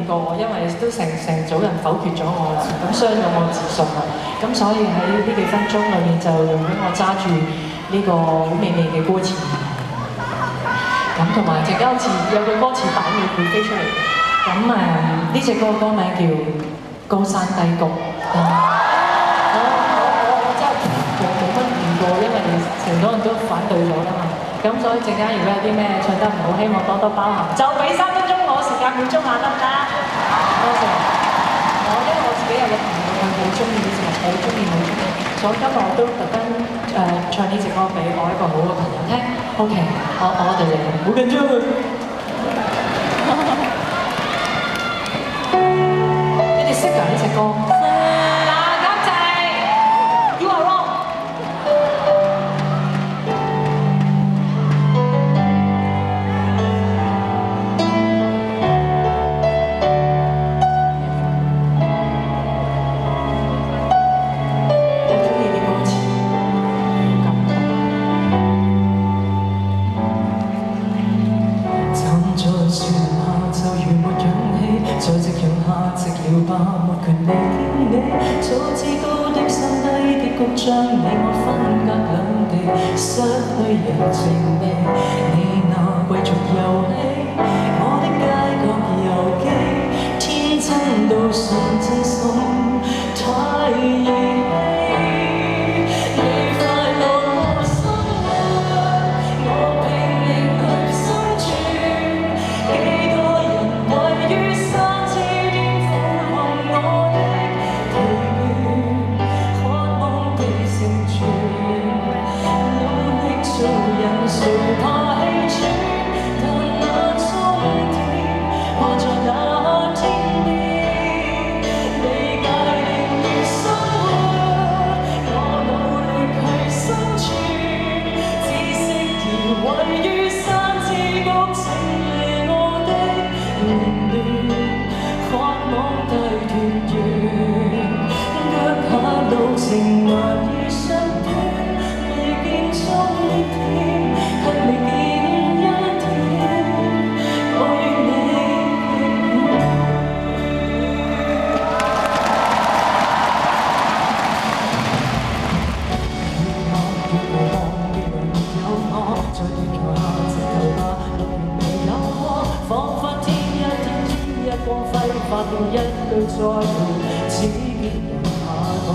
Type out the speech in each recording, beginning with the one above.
過我，因為都成組人否決咗我啦，咁傷咗我自信啦。咁所以喺呢幾分鐘裏面就容許我揸住呢個好美味嘅歌詞。咁同埋陣間好似有句歌詞版要會飛出嚟。咁呢隻歌歌名叫《高山低谷》。我真係冇乜遇過，因為成組人都反對咗啦嘛。咁所以陣間如果有啲咩唱得唔好，希望多多包涵。就俾3分鐘我時間滿足下得唔得？多謝。因為我自己有個朋友佢好中意呢隻，好中意，所以今日我都特登唱呢隻歌俾我一個好嘅朋友聽。OK， 我哋嚟，好緊張啊！你哋識㗎呢隻歌？將你我分隔兩地，失去人情味。你那貴族遊戲，我的街角遊記，天真到信真心太兒戲。你快樂我生活，我拼命去生存。幾多人位於山之巔俯瞰我的做人誰怕氣喘？但那終點，我在那天邊。你界定與生活，我努力去生存。知識而位於山之谷，請理我的凌亂，渴望大團圓。腳下路程難以相斷。發現一句再會，只見人下落，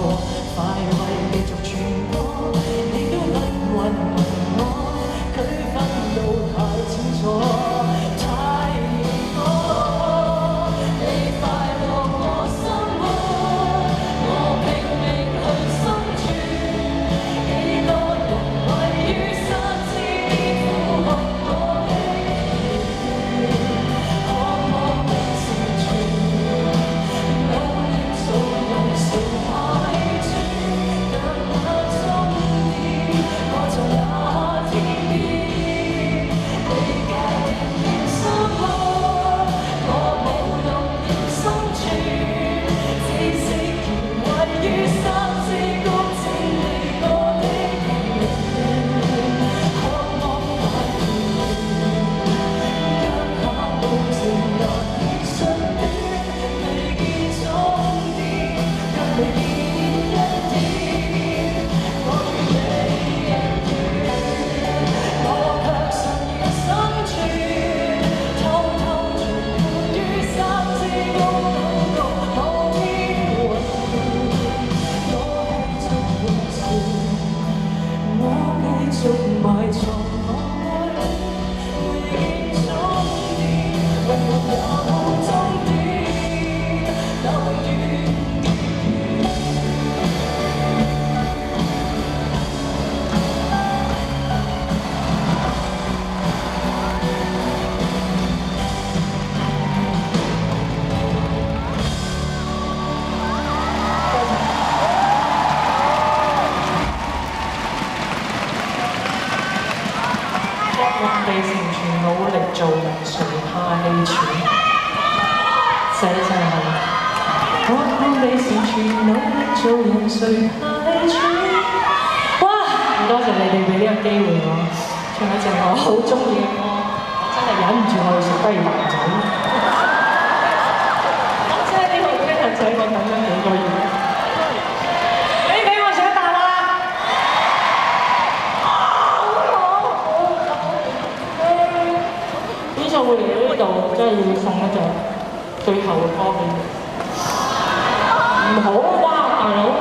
快慰繼續傳播，你都不問我，區分到太清楚，太認可。你快樂我生活，我拼命去生存，幾多人位於山之巔俯瞰我的凌亂，渴望被成全。地成全努力做人，誰怕氣喘？寫得真係好。我地成全努力做人，誰怕氣喘？哇！好多謝你哋俾呢個機會我唱一隻我好中意嘅歌，真係忍唔住我要食不如白酒。我會嚟到呢度，真係要送一隻最後嘅歌俾你。唔好哇，大佬！